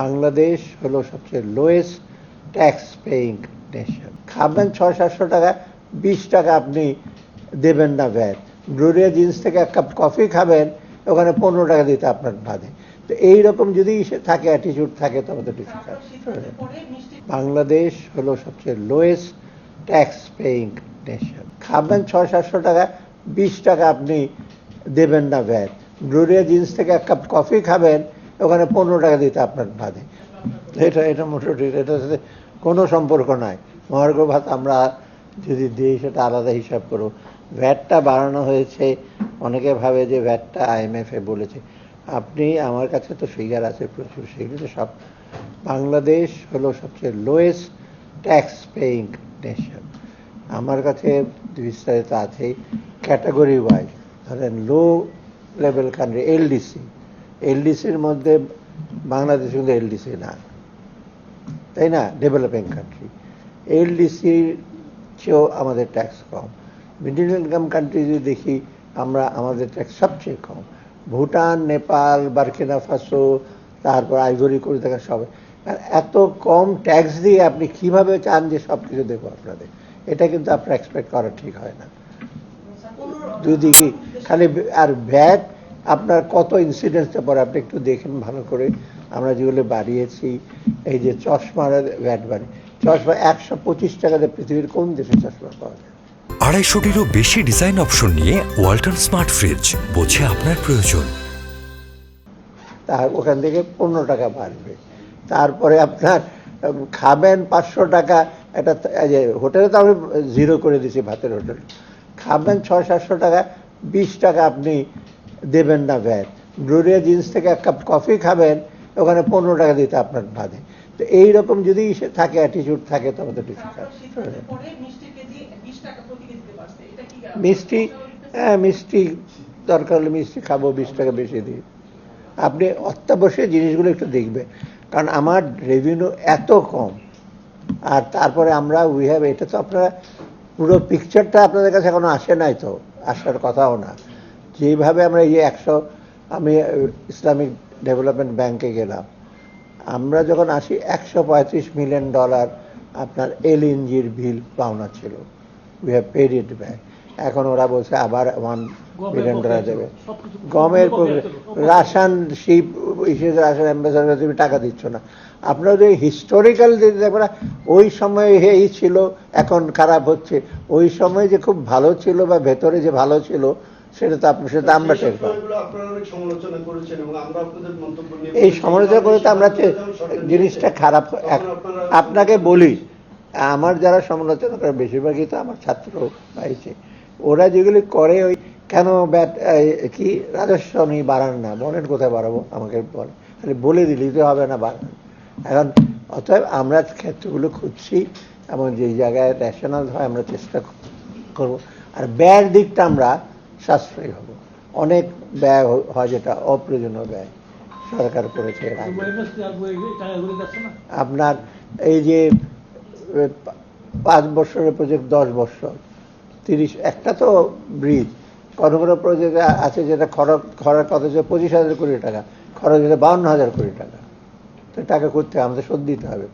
বাংলাদেশ হলো সবচেয়ে lowest tax paying nation. খাবেন 600-700 টাকা, 20 টাকা আপনি দেবেন না ভ্যাট। ব্লুরিয়া জিন্স থেকে এক কাপ কফি খাবেন, ওখানে 15 টাকা দিতে আপনার বাদে। তো এইরকম যদি থাকে, অ্যাটিটিউড থাকে, তবে তো কিছু বাংলাদেশ হলো সবচেয়ে লোয়েস্ট ট্যাক্স পেইং নেশন। খাবেন 600-700 টাকা, 20 টাকা আপনি দেবেন না ভ্যাট। ব্লুরিয়া জিন্স থেকে এক কাপ কফি খাবেন, ওখানে 15 টাকা দিতে আপনার বাদে। এটা মোটামুটি এটার সাথে কোনো সম্পর্ক নাই। মহার্ঘ ভাতা আমরা যদি দিই সেটা আলাদা হিসাব করব। ভ্যাটটা বাড়ানো হয়েছে, অনেকে ভাবে যে ভ্যাটটা IMF-এ বলেছে। আপনি আমার কাছে তো ফিগার আছে প্রচুর, সেগুলো সব। বাংলাদেশ হলো সবচেয়ে লোয়েস্ট ট্যাক্স পেইং নেশন। আমার কাছে বিস্তারিত আছে ক্যাটাগরি ওয়াইজ। ধরেন লো লেভেল কান্ট্রি, এলডিসির মধ্যে বাংলাদেশ কিন্তু এলডিসি না, তাই না? Developing country. এলডিসির চেয়েও আমাদের ট্যাক্স কম। মিডল ইনকাম কান্ট্রি যদি দেখি আমরা, আমাদের ট্যাক্স সবচেয়ে কম। ভুটান, নেপাল, বার্কিনা ফাসো, তারপর আইভরি কোস্ট দেখা সবাই। আর এত কম ট্যাক্স দিয়ে আপনি কিভাবে চান যে সব কিছু দেবো আপনাদের? এটা কিন্তু আপনার এক্সপেক্ট করা ঠিক হয় না। যদি কি খালি আর ভ্যাট আপনার কত ইনসিডেন্সটা পরে আপনি একটু দেখেন ভালো করে। আমরা যেগুলো বাড়িয়েছি, এই যে চশমার ভ্যাট বাড়ি, চশমা 125 টাকাতে পৃথিবীর কোন দেশে চশমা পাওয়া যায়? 250-টিরও বেশি ডিজাইন অপশন নিয়ে ওয়ালটন স্মার্ট ফ্রিজ, বোঝে আপনার প্রয়োজন। তার ওখান থেকে 15 টাকা বাড়বে। তারপরে আপনার খাবেন 500 টাকা, একটা হোটেলে তো আমি 0 করে দিয়েছি, ভাতের হোটেল। খাবেন 600-700 টাকা, 20 টাকা আপনি দেবেন না ভ্যাট। ব্লুরিয়া জিন্স থেকে এক কাপ কফি খাবেন, ওখানে 15 টাকা দিতে আপনার বাদে। তো এইরকম যদি থাকে, অ্যাটিটিউড থাকে, তবে তো কিছু মিষ্টি, হ্যাঁ মিষ্টি দরকার হলে মিষ্টি খাবো, 20 টাকা বেশি দিই। আপনি অত্যাবশ্যক জিনিসগুলো একটু দেখবেন, কারণ আমার রেভিনিউ এত কম। আর তারপরে আমরা এটা তো আপনারা পুরো পিকচারটা আপনাদের কাছে এখনো আসে নাই, তো আসার কথাও না। যেভাবে আমরা এই যে আমি ইসলামিক ডেভেলপমেন্ট ব্যাংকে গেলাম, আমরা যখন আসি $135 মিলিয়ন আপনার এলএনজির বিল পাওনা ছিল। We have paid it back. এখন ওরা বলছে আবার $1 বিলিয়ন দেবে। গমের রাশন শিপ রাশন অ্যাম্বাসেডার, তুমি টাকা দিচ্ছ না। আপনার যে হিস্টোরিক্যাল যে দেখবেন, ওই সময় এই ছিল, এখন খারাপ হচ্ছে। ওই সময় যে খুব ভালো ছিল বা ভেতরে যে ভালো ছিল, সেটা তো আমরা টের পাই। এই সমালোচনা করে তো আমরা জিনিসটা খারাপ। আপনাকে বলি, আমার যারা সমালোচনা করে বেশিরভাগই তো আমার ছাত্র পাইছে। ওরা যেগুলি করে, ওই কেন কি রাজস্ব নিয়ে বাড়ান না, বলেন কোথায় বাড়াবো আমাকে বলে, খালি বলে দিলেই তো হবে না, বাড়ান। এখন অতএব আমরা ক্ষেত্রগুলো খুঁজছি, এবং যে জায়গায় রেশনাল হয় আমরা চেষ্টা করব। আর ব্যয়ের দিকটা আমরা সাশ্রয়ী হব। অনেক ব্যয় হয় যেটা অপ্রয়োজনীয় ব্যয় সরকার করেছে। আপনার এই যে 5 বছরের প্রজেক্ট, 10 বছর, 30, একটা তো ব্রিজ, কোনো কোনো প্রজেক্ট আছে যেটা খরচ কত, 25,000 কোটি টাকা খরচ হয়েছে, 52,000 কোটি টাকা। তো টাকা করতে আমাদের শোধ দিতে হবে।